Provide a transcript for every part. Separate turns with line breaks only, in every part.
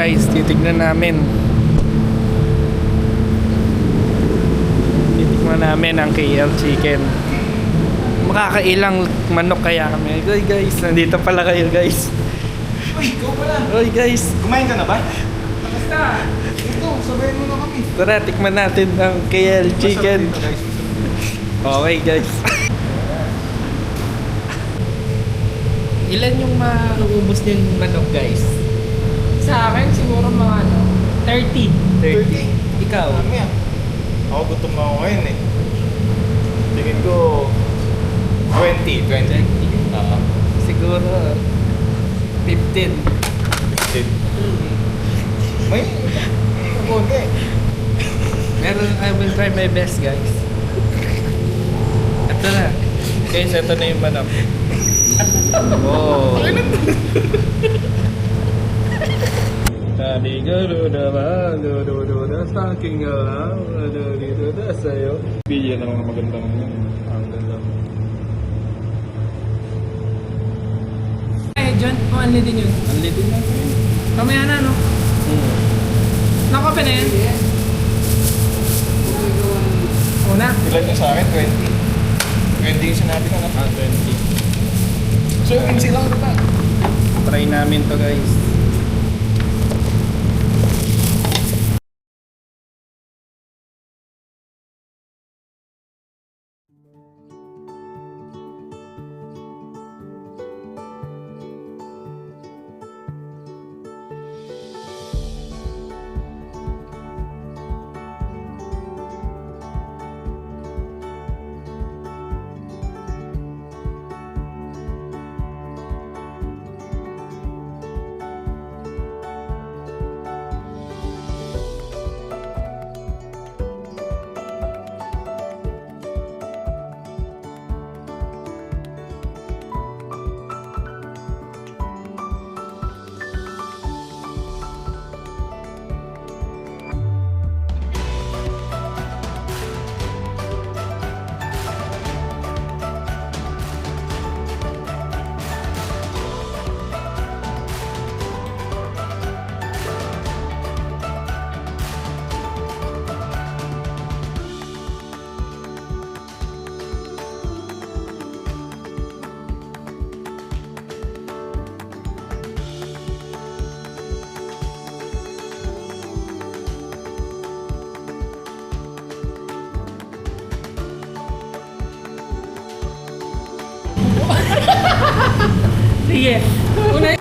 guys, titignan namin. Titignan namin ang KL chicken. Makakailang manok kaya kami. Oy guys, nandito pala kayo guys.
Uy, ikaw pala.
Oy guys,
Kumain ka na ba?
basta.
Ito, sabayin mo na kami.
Tara, tikman natin ang KL chicken.
Masarap dito, guys.
Okay guys. Ilan yung mauubos niyang manok guys?
Sa akin, siguro mga 30.
30. Ikaw?
Marami ah. Ako gutom na ako ngayon eh. Tingin ko 20. Oo.
Siguro 15.
15. May konti.
Meron, I will try my best guys. Ito na. Guys, ito na yung manok. Wow. Tadi garuda ba, garuda sa aking araw, garuda sa'yo.
Bigyan ng mga magandang
Ang ganda.
Eh, John, only din yun.
Ang litin na ito yun.
Mamaya na, no? Nakape na yan? Una?
Ilan yung sa akin? 20. 20 yung sinabi ko na.
20.
So, 15 lang diba?
Try namin to guys.
Sige. Una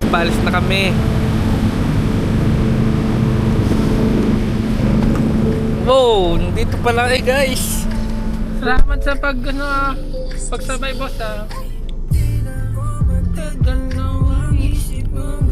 Paalis na kami. Wow, nandito pala kayo guys.
salamat sa pagsabay boss ah. Tagal na ang isip mo.